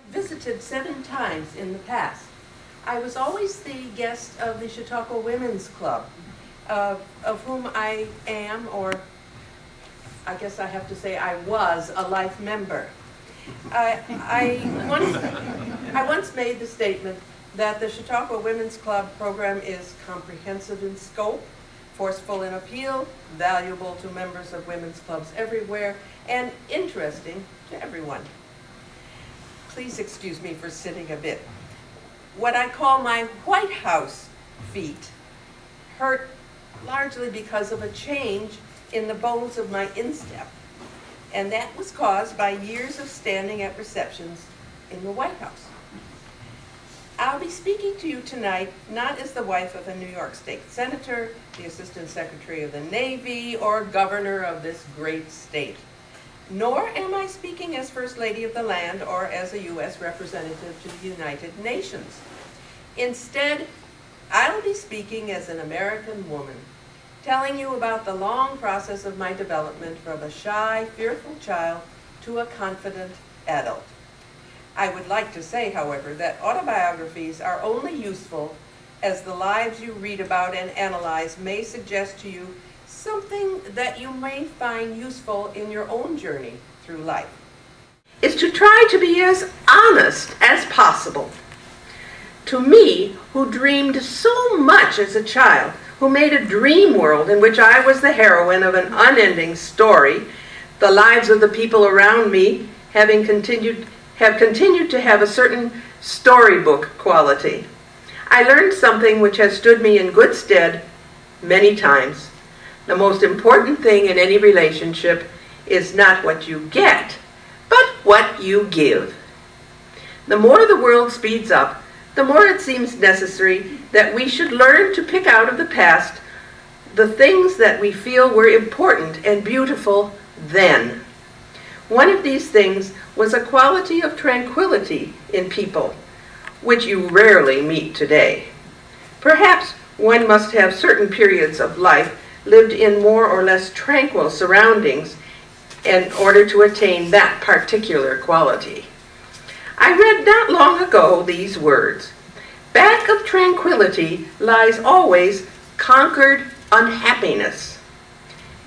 Visited 7 times in the past. I was always the guest of the Chautauqua Women's Club, of whom I am, or I guess I have to say I was, a life member. I once made the statement that the Chautauqua Women's Club program is comprehensive in scope, forceful in appeal, valuable to members of women's clubs everywhere, and interesting to everyone. Please excuse me for sitting a bit. What I call my White House feet hurt largely because of a change in the bones of my instep. And that was caused by years of standing at receptions in the White House. I'll be speaking to you tonight not as the wife of a New York State Senator, the Assistant Secretary of the Navy, or Governor of this great state. Nor am I speaking as First Lady of the land or as a U.S. representative to the United Nations. Instead, I'll be speaking as an American woman, telling you about the long process of my development from a shy, fearful child to a confident adult. I would like to say, however, that autobiographies are only useful as the lives you read about and analyze may suggest to you something that you may find useful in your own journey through life. Is to try to be as honest as possible. To me, who dreamed so much as a child, who made a dream world in which I was the heroine of an unending story, the lives of the people around me have continued to have a certain storybook quality. I learned something which has stood me in good stead many times. The most important thing in any relationship is not what you get, but what you give. The more the world speeds up, the more it seems necessary that we should learn to pick out of the past the things that we feel were important and beautiful then. One of these things was a quality of tranquility in people, which you rarely meet today. Perhaps one must have certain periods of life lived in more or less tranquil surroundings in order to attain that particular quality. I read not long ago these words: "Back of tranquility lies always conquered unhappiness."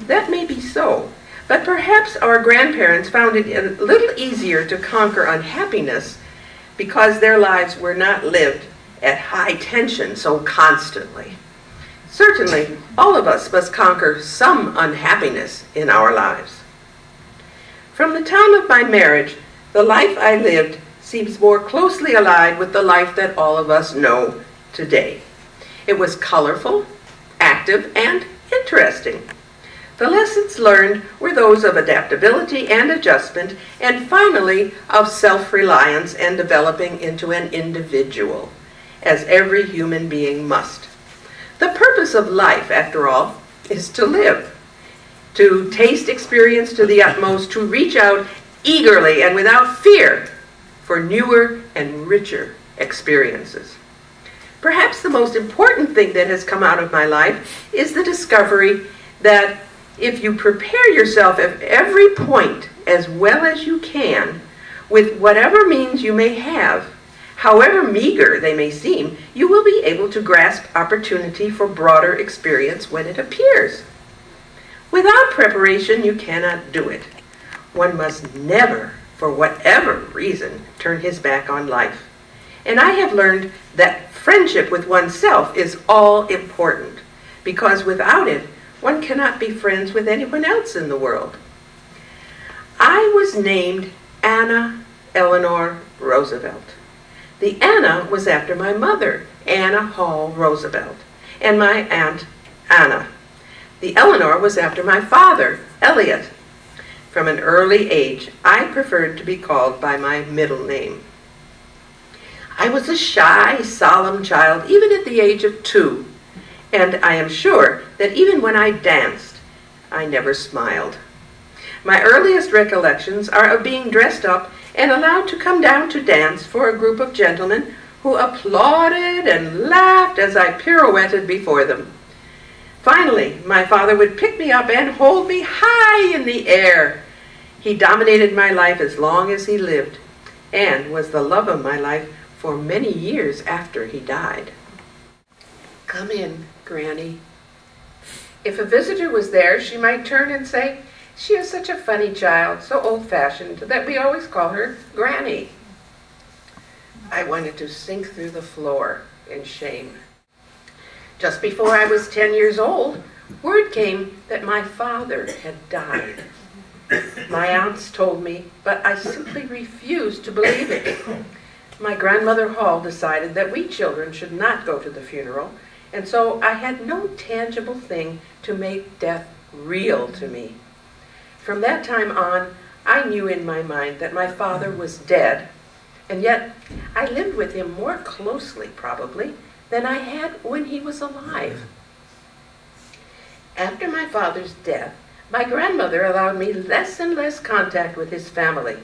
That may be so, but perhaps our grandparents found it a little easier to conquer unhappiness because their lives were not lived at high tension so constantly. Certainly, all of us must conquer some unhappiness in our lives. From the time of my marriage, the life I lived seems more closely allied with the life that all of us know today. It was colorful, active, and interesting. The lessons learned were those of adaptability and adjustment, and finally of self-reliance and developing into an individual, as every human being must. The purpose of life, after all, is to live, to taste experience to the utmost, to reach out eagerly and without fear for newer and richer experiences. Perhaps the most important thing that has come out of my life is the discovery that if you prepare yourself at every point as well as you can, with whatever means you may have, however meager they may seem, you will be able to grasp opportunity for broader experience when it appears. Without preparation, you cannot do it. One must never, for whatever reason, turn his back on life. And I have learned that friendship with oneself is all important, because without it, one cannot be friends with anyone else in the world. I was named Anna Eleanor Roosevelt. The Anna was after my mother, Anna Hall Roosevelt, and my aunt, Anna. The Eleanor was after my father, Elliot. From an early age, I preferred to be called by my middle name. I was a shy, solemn child, even at the age of 2, and I am sure that even when I danced, I never smiled. My earliest recollections are of being dressed up and allowed to come down to dance for a group of gentlemen who applauded and laughed as I pirouetted before them. Finally, my father would pick me up and hold me high in the air. He dominated my life as long as he lived, and was the love of my life for many years after he died. "Come in, Granny." If a visitor was there, she might turn and say, "She is such a funny child, so old-fashioned that we always call her Granny." I wanted to sink through the floor in shame. Just before I was 10 years old, word came that my father had died. My aunts told me, but I simply refused to believe it. My grandmother Hall decided that we children should not go to the funeral, and so I had no tangible thing to make death real to me. From that time on, I knew in my mind that my father was dead, and yet I lived with him more closely, probably, than I had when he was alive. After my father's death, my grandmother allowed me less and less contact with his family,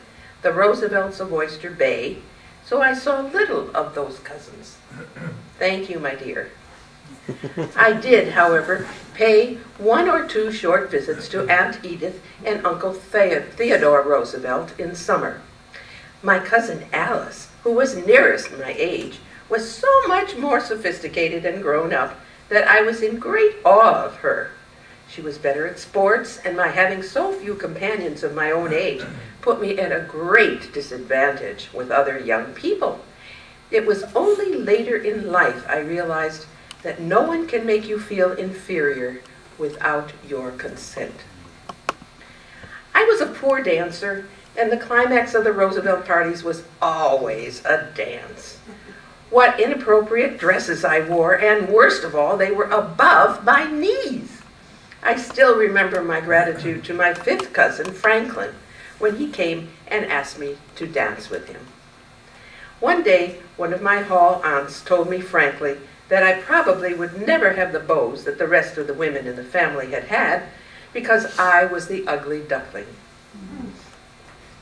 the Roosevelts of Oyster Bay, so I saw little of those cousins. Thank you, my dear. I did, however, pay 1 or 2 short visits to Aunt Edith and Uncle Theodore Roosevelt in summer. My cousin Alice, who was nearest my age, was so much more sophisticated and grown up that I was in great awe of her. She was better at sports, and my having so few companions of my own age put me at a great disadvantage with other young people. It was only later in life I realized that no one can make you feel inferior without your consent. I was a poor dancer, and the climax of the Roosevelt parties was always a dance. What inappropriate dresses I wore, and worst of all, they were above my knees. I still remember my gratitude to my 5th cousin, Franklin, when he came and asked me to dance with him. One day, one of my Hall aunts told me frankly that I probably would never have the beaux that the rest of the women in the family had had because I was the ugly duckling.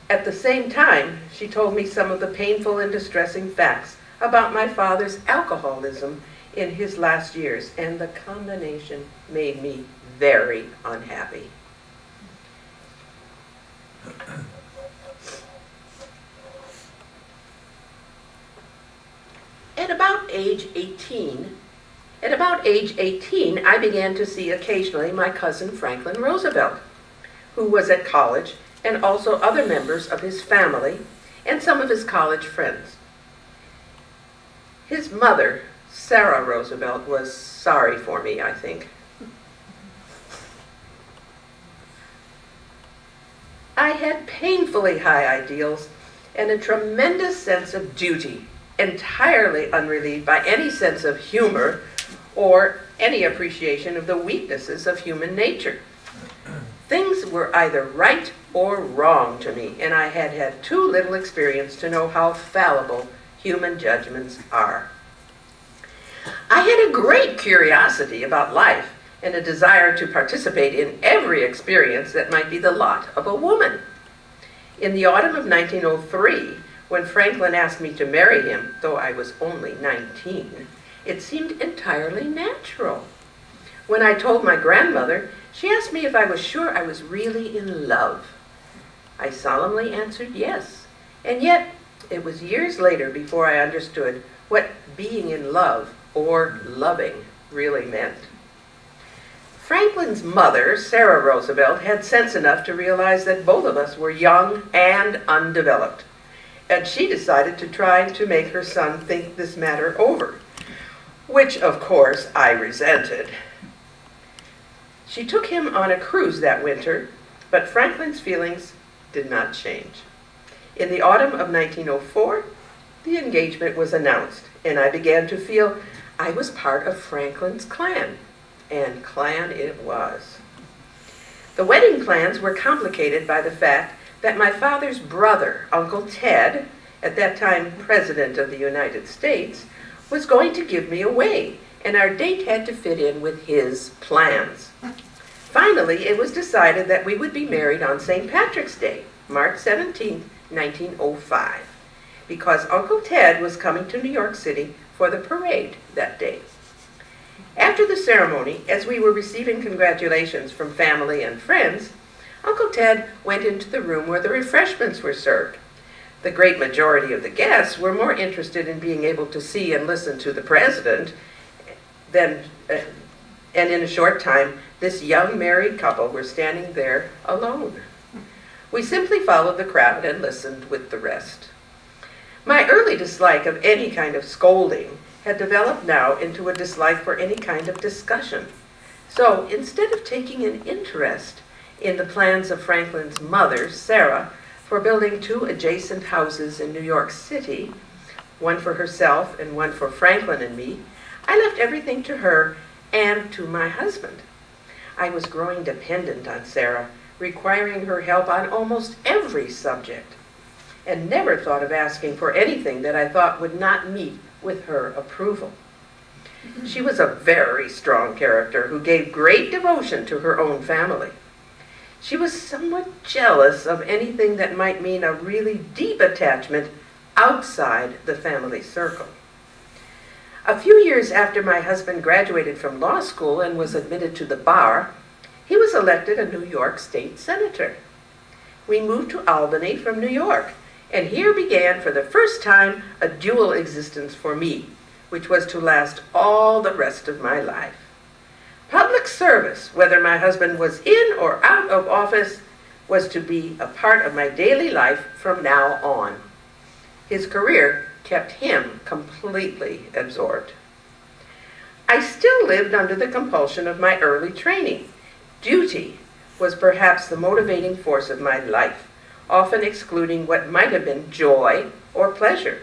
At the same time, she told me some of the painful and distressing facts about my father's alcoholism in his last years, and the combination made me very unhappy. At about age 18, I began to see occasionally my cousin Franklin Roosevelt, who was at college, and also other members of his family and some of his college friends. His mother, Sarah Roosevelt, was sorry for me, I think. I had painfully high ideals and a tremendous sense of duty, entirely unrelieved by any sense of humor or any appreciation of the weaknesses of human nature. Things were either right or wrong to me, and I had had too little experience to know how fallible human judgments are. I had a great curiosity about life and a desire to participate in every experience that might be the lot of a woman. In the autumn of 1903, when Franklin asked me to marry him, though I was only 19, it seemed entirely natural. When I told my grandmother, she asked me if I was sure I was really in love. I solemnly answered yes, and yet it was years later before I understood what being in love or loving really meant. Franklin's mother, Sarah Roosevelt, had sense enough to realize that both of us were young and undeveloped, and she decided to try to make her son think this matter over, which, of course, I resented. She took him on a cruise that winter, but Franklin's feelings did not change. In the autumn of 1904, the engagement was announced, and I began to feel I was part of Franklin's clan, and clan it was. The wedding plans were complicated by the fact that my father's brother, Uncle Ted, at that time President of the United States, was going to give me away, and our date had to fit in with his plans. Finally, it was decided that we would be married on St. Patrick's Day, March 17, 1905, because Uncle Ted was coming to New York City for the parade that day. After the ceremony, as we were receiving congratulations from family and friends, Uncle Ted went into the room where the refreshments were served. The great majority of the guests were more interested in being able to see and listen to the president than, and in a short time, this young married couple were standing there alone. We simply followed the crowd and listened with the rest. My early dislike of any kind of scolding had developed now into a dislike for any kind of discussion. So instead of taking an interest in the plans of Franklin's mother, Sarah, for building 2 adjacent houses in New York City, one for herself and one for Franklin and me, I left everything to her and to my husband. I was growing dependent on Sarah, requiring her help on almost every subject, and never thought of asking for anything that I thought would not meet with her approval. She was a very strong character who gave great devotion to her own family. She was somewhat jealous of anything that might mean a really deep attachment outside the family circle. A few years after my husband graduated from law school and was admitted to the bar, he was elected a New York State Senator. We moved to Albany from New York, and here began for the first time a dual existence for me, which was to last all the rest of my life. Public service, whether my husband was in or out of office, was to be a part of my daily life from now on. His career kept him completely absorbed. I still lived under the compulsion of my early training. Duty was perhaps the motivating force of my life, often excluding what might have been joy or pleasure.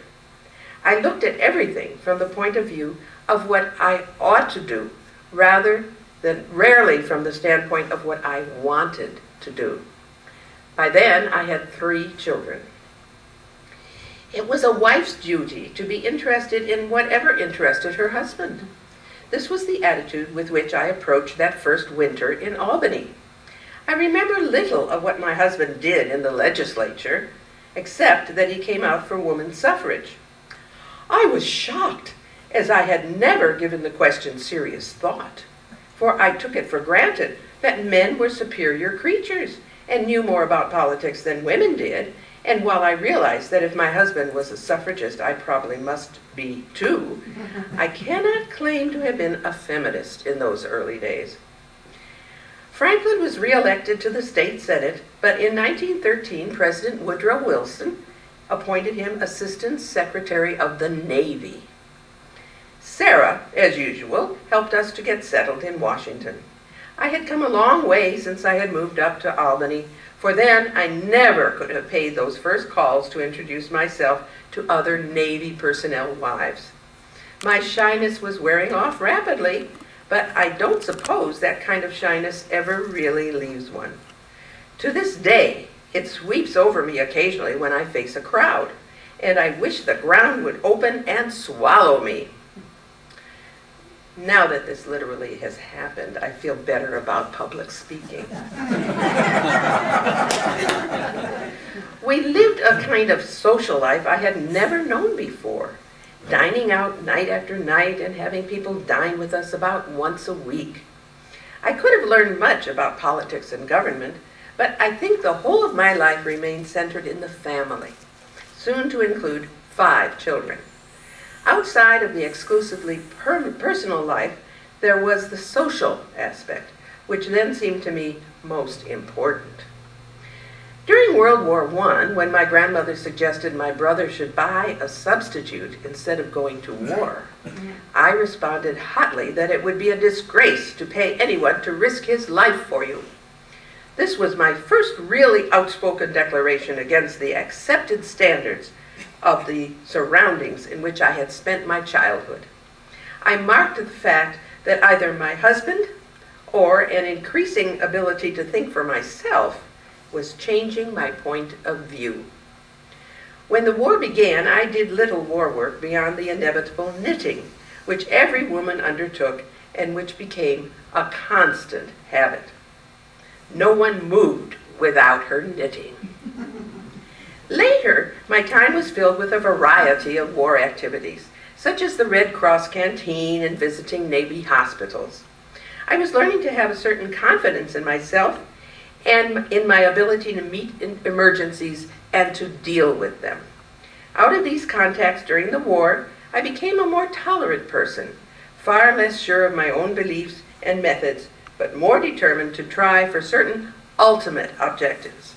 I looked at everything from the point of view of what I ought to do, rarely from the standpoint of what I wanted to do. By then, I had 3 children. It was a wife's duty to be interested in whatever interested her husband. This was the attitude with which I approached that first winter in Albany. I remember little of what my husband did in the legislature, except that he came out for women's suffrage. I was shocked, as I had never given the question serious thought, for I took it for granted that men were superior creatures and knew more about politics than women did, and while I realized that if my husband was a suffragist, I probably must be too, I cannot claim to have been a feminist in those early days. Franklin was re-elected to the state senate, but in 1913, President Woodrow Wilson appointed him Assistant Secretary of the Navy. Sarah, as usual, helped us to get settled in Washington. I had come a long way since I had moved up to Albany, for then I never could have paid those first calls to introduce myself to other Navy personnel wives. My shyness was wearing off rapidly, but I don't suppose that kind of shyness ever really leaves one. To this day, it sweeps over me occasionally when I face a crowd, and I wish the ground would open and swallow me. Now that this literally has happened, I feel better about public speaking. We lived a kind of social life I had never known before, dining out night after night and having people dine with us about once a week. I could have learned much about politics and government, but I think the whole of my life remained centered in the family, soon to include 5 children. Outside of the exclusively personal life, there was the social aspect, which then seemed to me most important. During World War I, when my grandmother suggested my brother should buy a substitute instead of going to war, I responded hotly that it would be a disgrace to pay anyone to risk his life for you. This was my first really outspoken declaration against the accepted standards of the surroundings in which I had spent my childhood. I marked the fact that either my husband or an increasing ability to think for myself was changing my point of view. When the war began, I did little war work beyond the inevitable knitting, which every woman undertook and which became a constant habit. No one moved without her knitting. Later, my time was filled with a variety of war activities, such as the Red Cross canteen and visiting Navy hospitals. I was learning to have a certain confidence in myself and in my ability to meet emergencies and to deal with them. Out of these contacts during the war, I became a more tolerant person, far less sure of my own beliefs and methods, but more determined to try for certain ultimate objectives.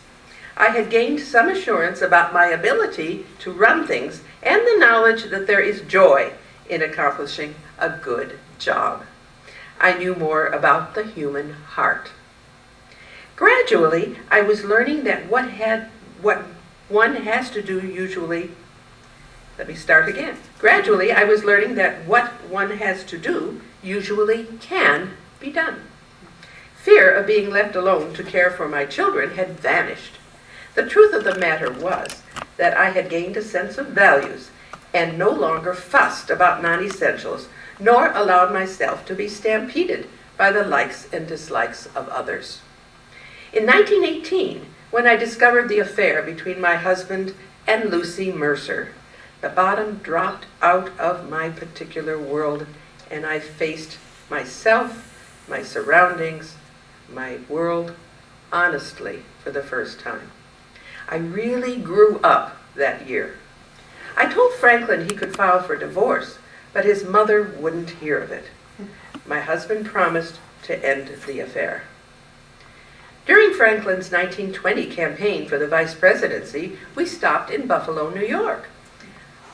I had gained some assurance about my ability to run things and the knowledge that there is joy in accomplishing a good job. I knew more about the human heart. Gradually, I was learning that what one has to do usually can be done. Fear of being left alone to care for my children had vanished. The truth of the matter was that I had gained a sense of values and no longer fussed about non-essentials, nor allowed myself to be stampeded by the likes and dislikes of others. In 1918, when I discovered the affair between my husband and Lucy Mercer, the bottom dropped out of my particular world, and I faced myself, my surroundings, my world, honestly for the first time. I really grew up that year. I told Franklin he could file for divorce, but his mother wouldn't hear of it. My husband promised to end the affair. During Franklin's 1920 campaign for the vice presidency, we stopped in Buffalo, New York.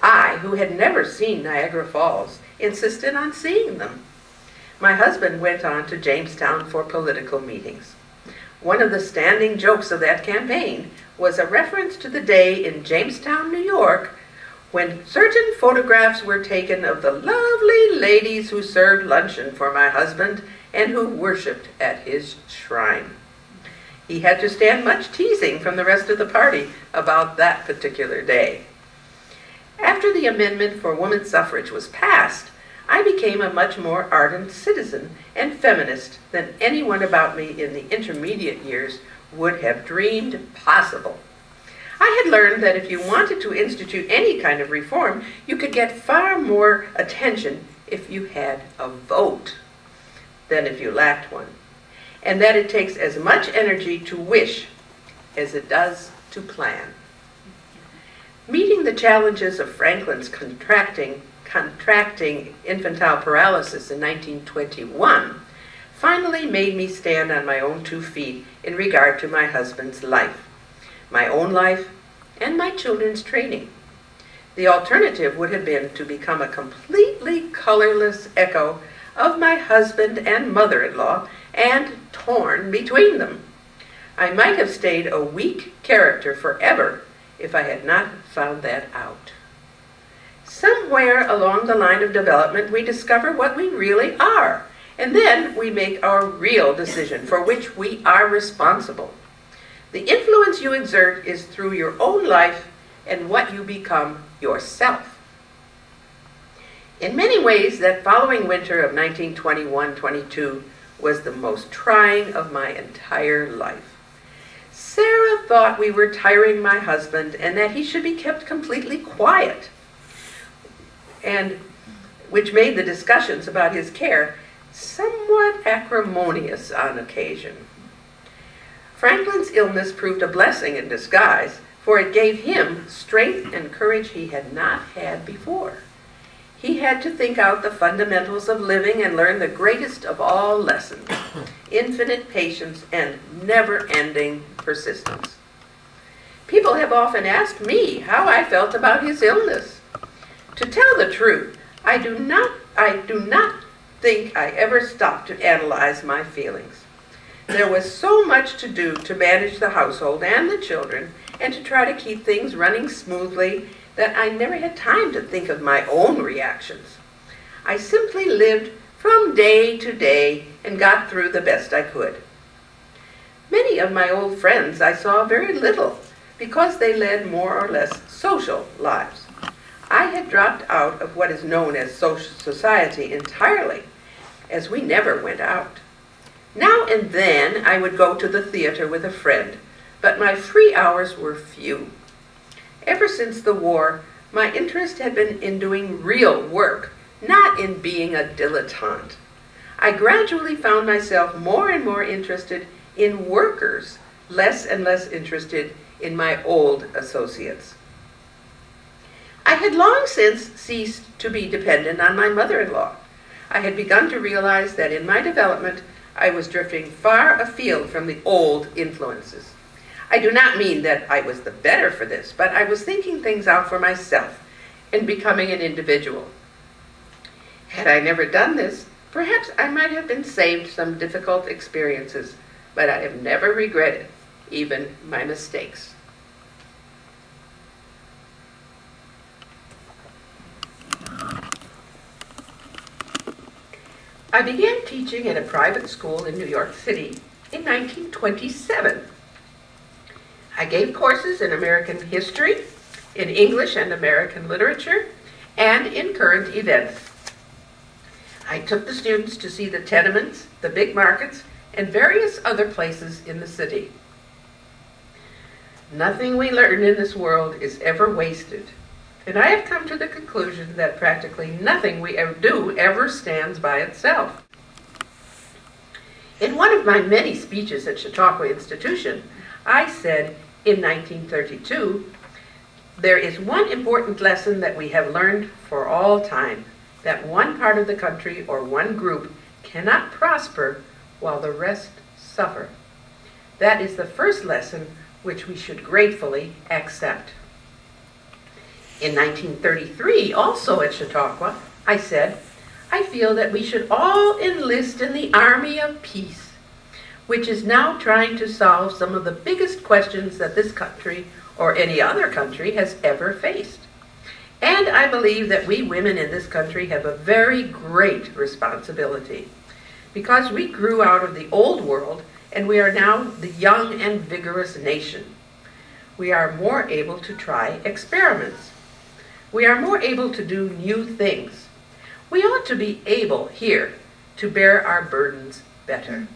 I, who had never seen Niagara Falls, insisted on seeing them. My husband went on to Jamestown for political meetings. One of the standing jokes of that campaign was a reference to the day in Jamestown, New York, when certain photographs were taken of the lovely ladies who served luncheon for my husband and who worshipped at his shrine. He had to stand much teasing from the rest of the party about that particular day. After the amendment for women's suffrage was passed, I became a much more ardent citizen and feminist than anyone about me in the intermediate years would have dreamed possible. I had learned that if you wanted to institute any kind of reform, you could get far more attention if you had a vote than if you lacked one, and that it takes as much energy to wish as it does to plan. Meeting the challenges of Franklin's contracting infantile paralysis in 1921 finally made me stand on my own 2 feet in regard to my husband's life, my own life, and my children's training. The alternative would have been to become a completely colorless echo of my husband and mother-in-law and torn between them. I might have stayed a weak character forever if I had not found that out. Somewhere along the line of development, we discover what we really are, and then we make our real decision for which we are responsible. The influence you exert is through your own life and what you become yourself. In many ways, that following winter of 1921-22 was the most trying of my entire life. Sarah thought we were tiring my husband and that he should be kept completely quiet, and which made the discussions about his care somewhat acrimonious on occasion. Franklin's illness proved a blessing in disguise, for it gave him strength and courage he had not had before. He had to think out the fundamentals of living and learn the greatest of all lessons, infinite patience and never-ending persistence. People have often asked me how I felt about his illness. To tell the truth, I do not think I ever stopped to analyze my feelings. There was so much to do to manage the household and the children and to try to keep things running smoothly that I never had time to think of my own reactions. I simply lived from day to day and got through the best I could. Many of my old friends I saw very little because they led more or less social lives. I had dropped out of what is known as social society entirely, as we never went out. Now and then I would go to the theater with a friend, but my free hours were few. Ever since the war, my interest had been in doing real work, not in being a dilettante. I gradually found myself more and more interested in workers less and less interested in my old associates. I had long since ceased to be dependent on my mother-in-law. I had begun to realize that in my development, I was drifting far afield from the old influences. I do not mean that I was the better for this, but I was thinking things out for myself and becoming an individual. Had I never done this, perhaps I might have been saved some difficult experiences, but I have never regretted even my mistakes. I began teaching at a private school in New York City in 1927. I gave courses in American history, in English and American literature, and in current events. I took the students to see the tenements, the big markets, and various other places in the city. Nothing we learn in this world is ever wasted, and I have come to the conclusion that practically nothing we ever do ever stands by itself. In one of my many speeches at Chautauqua Institution, I said in 1932, "There is one important lesson that we have learned for all time, that one part of the country or one group cannot prosper while the rest suffer. That is the first lesson which we should gratefully accept." In 1933, also at Chautauqua, I said, "I feel that we should all enlist in the Army of Peace, which is now trying to solve some of the biggest questions that this country or any other country has ever faced. And I believe that we women in this country have a very great responsibility, because we grew out of the old world and we are now the young and vigorous nation. We are more able to try experiments. We are more able to do new things. We ought to be able here to bear our burdens better."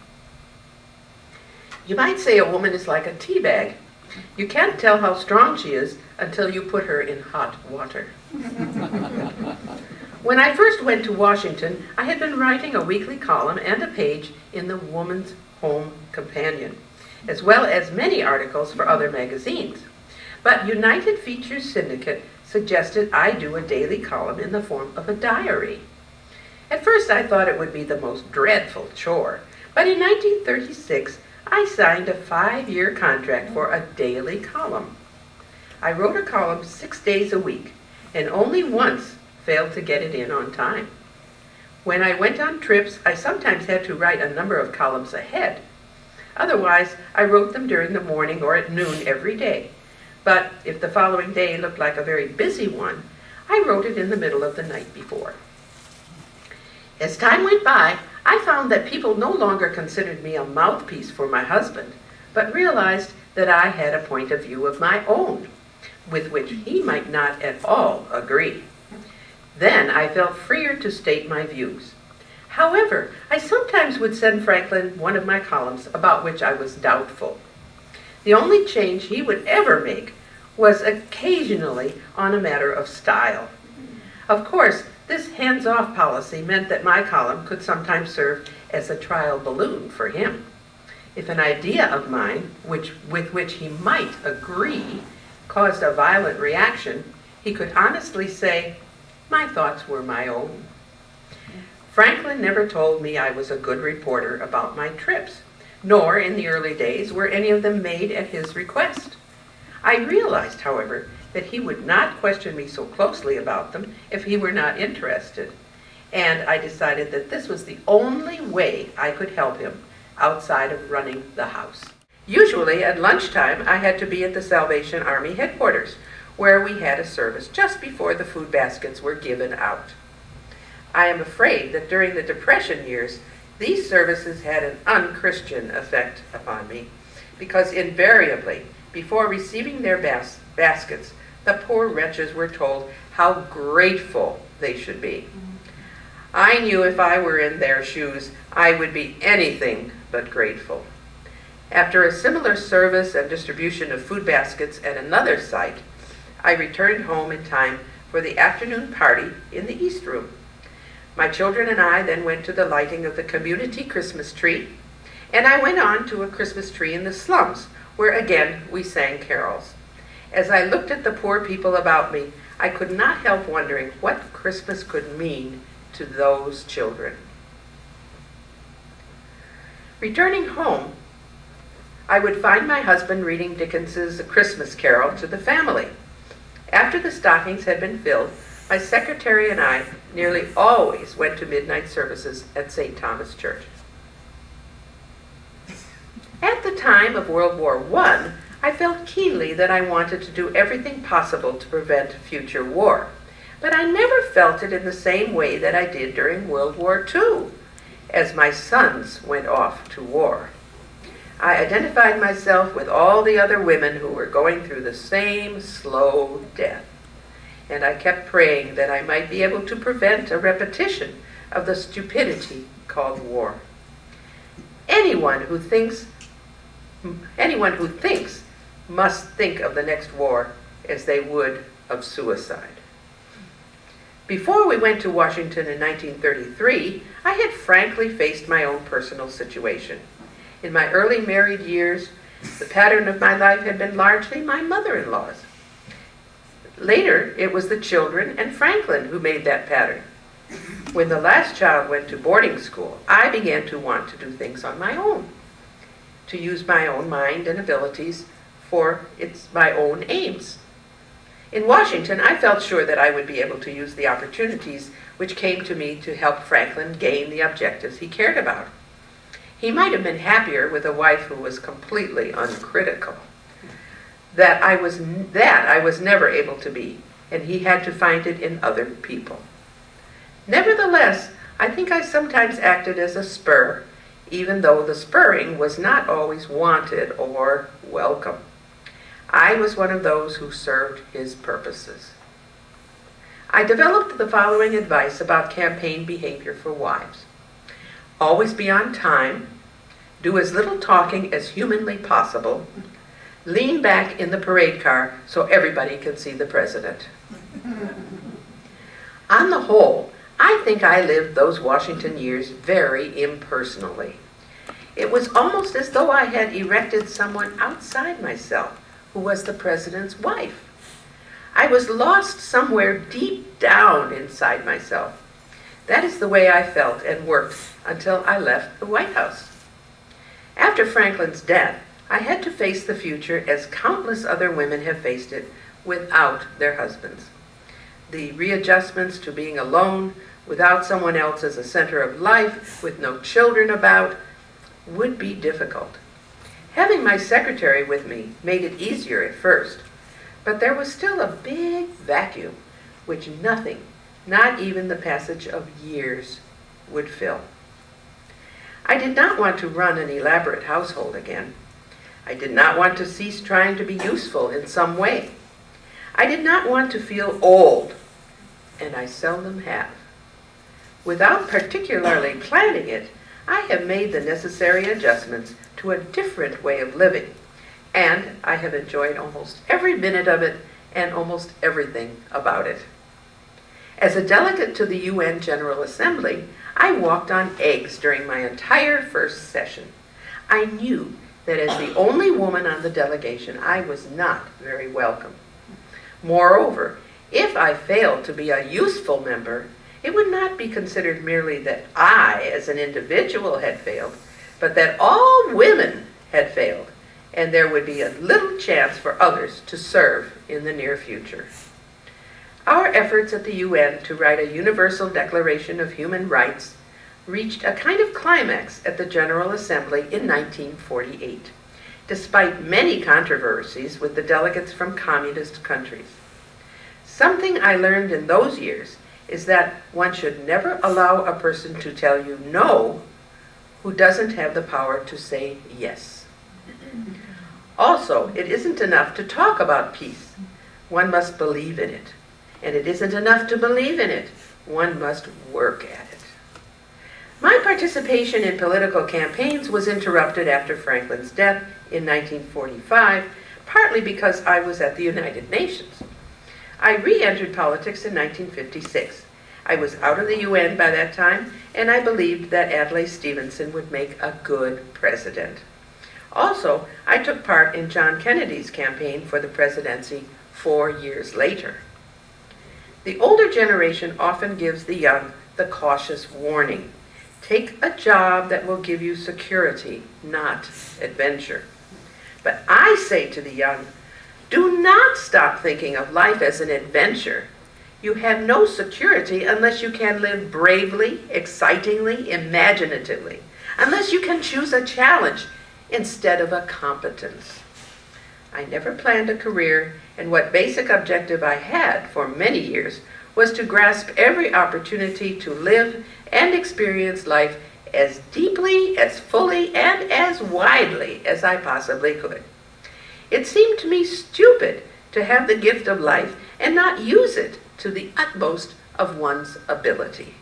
You might say a woman is like a tea bag. You can't tell how strong she is until you put her in hot water. When I first went to Washington, I had been writing a weekly column and a page in the Woman's Home Companion, as well as many articles for other magazines. But United Features Syndicate suggested I do a daily column in the form of a diary. At first I thought it would be the most dreadful chore, but in 1936 I signed a 5-year contract for a daily column. I wrote a column 6 days a week, and only once failed to get it in on time. When I went on trips, I sometimes had to write a number of columns ahead. Otherwise, I wrote them during the morning or at noon every day. But if the following day looked like a very busy one, I wrote it in the middle of the night before. As time went by, I found that people no longer considered me a mouthpiece for my husband, but realized that I had a point of view of my own, with which he might not at all agree. Then I felt freer to state my views. However, I sometimes would send Franklin one of my columns about which I was doubtful. The only change he would ever make was occasionally on a matter of style. Of course, this hands-off policy meant that my column could sometimes serve as a trial balloon for him. If an idea of mine, with which he might agree, caused a violent reaction, he could honestly say, "My thoughts were my own." Franklin never told me I was a good reporter about my trips, nor in the early days were any of them made at his request. I realized, however, that he would not question me so closely about them if he were not interested, and I decided that this was the only way I could help him outside of running the house. Usually at lunchtime, I had to be at the Salvation Army headquarters, where we had a service just before the food baskets were given out. I am afraid that during the Depression years, these services had an unchristian effect upon me, because invariably, before receiving their baskets, the poor wretches were told how grateful they should be. I knew if I were in their shoes, I would be anything but grateful. After a similar service and distribution of food baskets at another site, I returned home in time for the afternoon party in the East Room. My children and I then went to the lighting of the community Christmas tree, and I went on to a Christmas tree in the slums, where again we sang carols. As I looked at the poor people about me, I could not help wondering what Christmas could mean to those children. Returning home, I would find my husband reading Dickens's A Christmas Carol to the family. After the stockings had been filled, my secretary and I nearly always went to midnight services at St. Thomas Church. At the time of World War I felt keenly that I wanted to do everything possible to prevent future war, but I never felt it in the same way that I did during World War II, as my sons went off to war. I identified myself with all the other women who were going through the same slow death, and I kept praying that I might be able to prevent a repetition of the stupidity called war. Anyone who thinks must think of the next war as they would of suicide. Before we went to Washington in 1933, I had frankly faced my own personal situation. In my early married years, the pattern of my life had been largely my mother-in-law's. Later, it was the children and Franklin who made that pattern. When the last child went to boarding school, I began to want to do things on my own, to use my own mind and abilities for my own aims. In Washington, I felt sure that I would be able to use the opportunities which came to me to help Franklin gain the objectives he cared about. He might have been happier with a wife who was completely uncritical. That I was never able to be, and he had to find it in other people. Nevertheless, I think I sometimes acted as a spur, even though the spurring was not always wanted or welcome. I was one of those who served his purposes. I developed the following advice about campaign behavior for wives. Always be on time, do as little talking as humanly possible, lean back in the parade car so everybody can see the president. On the whole, I think I lived those Washington years very impersonally. It was almost as though I had erected someone outside myself who was the president's wife. I was lost somewhere deep down inside myself. That is the way I felt and worked until I left the White House. After Franklin's death, I had to face the future as countless other women have faced it without their husbands. The readjustments to being alone, without someone else as a center of life, with no children about, would be difficult. Having my secretary with me made it easier at first, but there was still a big vacuum which nothing, not even the passage of years, would fill. I did not want to run an elaborate household again. I did not want to cease trying to be useful in some way. I did not want to feel old, and I seldom have. Without particularly planning it, I have made the necessary adjustments to a different way of living, and I have enjoyed almost every minute of it and almost everything about it. As a delegate to the UN General Assembly, I walked on eggs during my entire first session. I knew that as the only woman on the delegation, I was not very welcome. Moreover, if I failed to be a useful member, it would not be considered merely that I, as an individual, had failed, but that all women had failed, and there would be a little chance for others to serve in the near future. Our efforts at the UN to write a Universal Declaration of Human Rights reached a kind of climax at the General Assembly in 1948, despite many controversies with the delegates from communist countries. Something I learned in those years is that one should never allow a person to tell you no who doesn't have the power to say yes. Also, it isn't enough to talk about peace. One must believe in it. And it isn't enough to believe in it. One must work at it. My participation in political campaigns was interrupted after Franklin's death in 1945, partly because I was at the United Nations. I re-entered politics in 1956. I was out of the UN by that time, and I believed that Adlai Stevenson would make a good president. Also, I took part in John Kennedy's campaign for the presidency 4 years later. The older generation often gives the young the cautious warning. Take a job that will give you security, not adventure. But I say to the young, do not stop thinking of life as an adventure. You have no security unless you can live bravely, excitingly, imaginatively, unless you can choose a challenge instead of a competence. I never planned a career, and what basic objective I had for many years was to grasp every opportunity to live and experience life as deeply, as fully, and as widely as I possibly could. It seemed to me stupid to have the gift of life and not use it to the utmost of one's ability.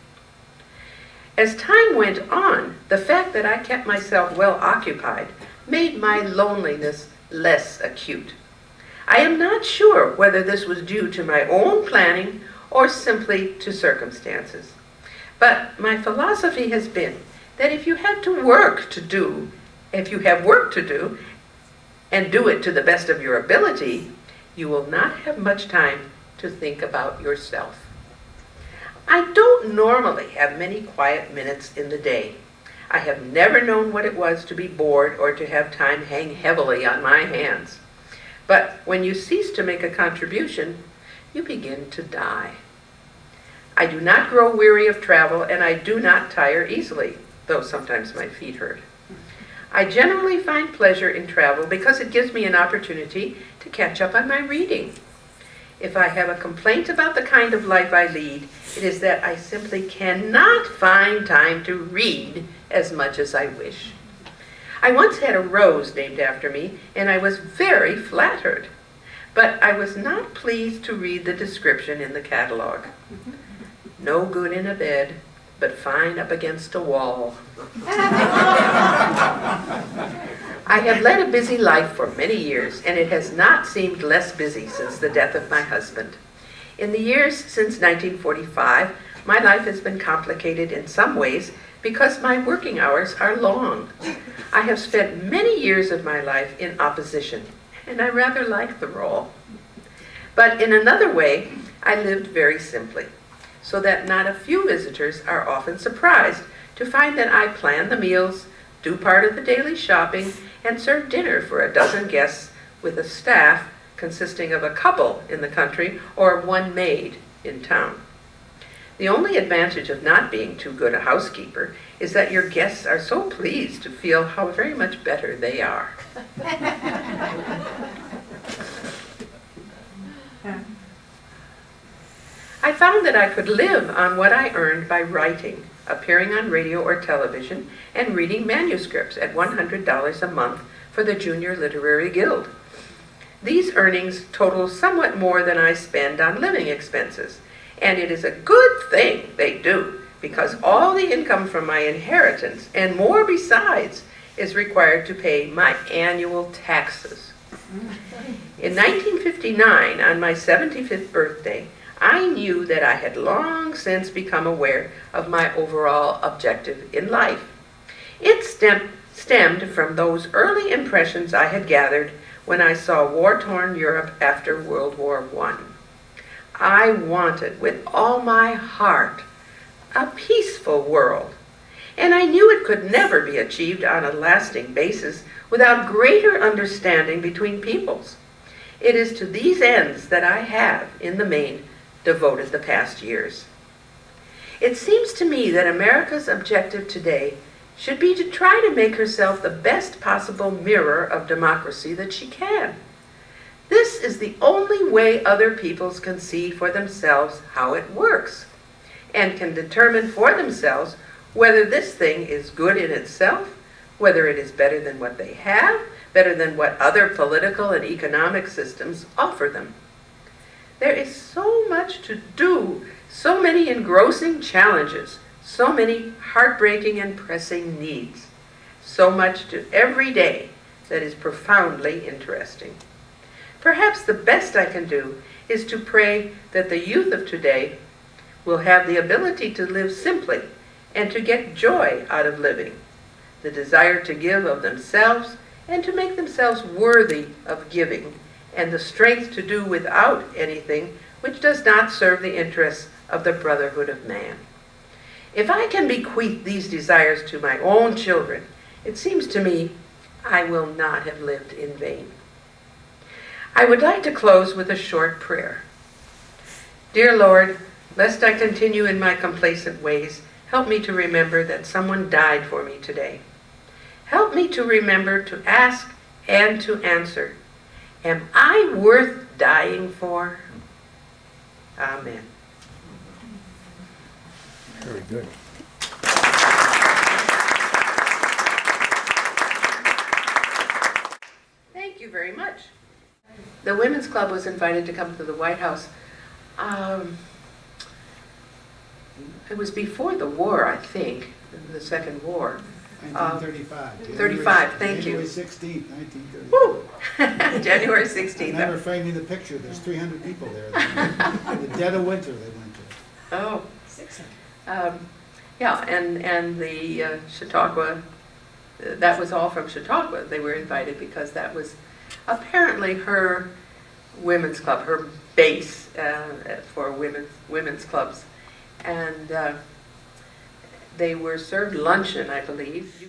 As time went on, the fact that I kept myself well occupied made my loneliness less acute. I am not sure whether this was due to my own planning or simply to circumstances. But my philosophy has been that if you have work to do, and do it to the best of your ability, you will not have much time to think about yourself. I don't normally have many quiet minutes in the day. I have never known what it was to be bored or to have time hang heavily on my hands. But when you cease to make a contribution, you begin to die. I do not grow weary of travel, and I do not tire easily, though sometimes my feet hurt. I generally find pleasure in travel because it gives me an opportunity to catch up on my reading. If I have a complaint about the kind of life I lead, it is that I simply cannot find time to read as much as I wish. I once had a rose named after me, and I was very flattered. But I was not pleased to read the description in the catalog. No good in a bed, but fine up against a wall. I have led a busy life for many years, and it has not seemed less busy since the death of my husband. In the years since 1945, my life has been complicated in some ways because my working hours are long. I have spent many years of my life in opposition, and I rather like the role. But in another way, I lived very simply, so that not a few visitors are often surprised to find that I plan the meals, do part of the daily shopping, and serve dinner for a dozen guests with a staff consisting of a couple in the country or one maid in town. The only advantage of not being too good a housekeeper is that your guests are so pleased to feel how very much better they are. I found that I could live on what I earned by writing, appearing on radio or television, and reading manuscripts at $100 a month for the Junior Literary Guild. These earnings total somewhat more than I spend on living expenses, and it is a good thing they do, because all the income from my inheritance, and more besides, is required to pay my annual taxes. In 1959, on my 75th birthday, I knew that I had long since become aware of my overall objective in life. It stemmed from those early impressions I had gathered when I saw war-torn Europe after World War I. I wanted, with all my heart, a peaceful world, and I knew it could never be achieved on a lasting basis without greater understanding between peoples. It is to these ends that I have, in the main, devoted the past years. It seems to me that America's objective today should be to try to make herself the best possible mirror of democracy that she can. This is the only way other peoples can see for themselves how it works, and can determine for themselves whether this thing is good in itself, whether it is better than what they have, better than what other political and economic systems offer them. There is so much to do, so many engrossing challenges, so many heartbreaking and pressing needs, so much to every day that is profoundly interesting. Perhaps the best I can do is to pray that the youth of today will have the ability to live simply and to get joy out of living, the desire to give of themselves and to make themselves worthy of giving, and the strength to do without anything which does not serve the interests of the brotherhood of man. If I can bequeath these desires to my own children, it seems to me I will not have lived in vain. I would like to close with a short prayer. Dear Lord, lest I continue in my complacent ways, help me to remember that someone died for me today. Help me to remember to ask and to answer, am I worth dying for? Amen. Very good. Thank you very much. The Women's Club was invited to come to the White House. It was before the war, I think, the Second War. 1935. 35, thank you. January 16th, 1935. Woo! January I 16th. remember framing the picture. There's 300 people there. In the dead of winter, they went to it. Oh. Yeah, and the Chautauqua, that was all from Chautauqua. They were invited because that was apparently her women's club, her base for women's clubs. And they were served luncheon, I believe.